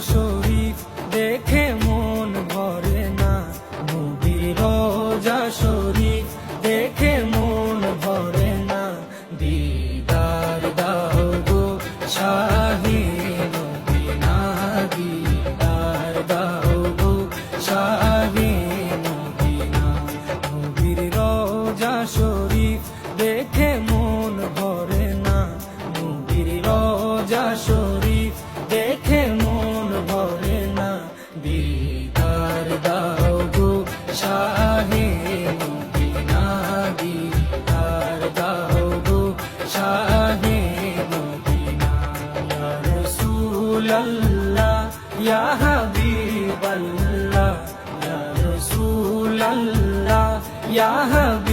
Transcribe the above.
শরীফ দেখে মন ভরে না, নবীর রোজা শরীফ দেখে মন ভরে না। দিদার দাও গো শাহে মদিনা, দিদার দাও গো শাহে মদিনা। নবীর রোজা শরীফ দেখে মন ভরে না, নবীর রোজা শরীফ দেখে মন ভরে না। দিদার দাও গো শাহে মদিনা, দিদার দাও গো শাহে মদিনা। ইয়া রাসূলাল্লাহ ইয়া হাবিবাল্লাহ, ইয়া রাসূলাল্লাহ ইয়া হাবিবাল্লাহ।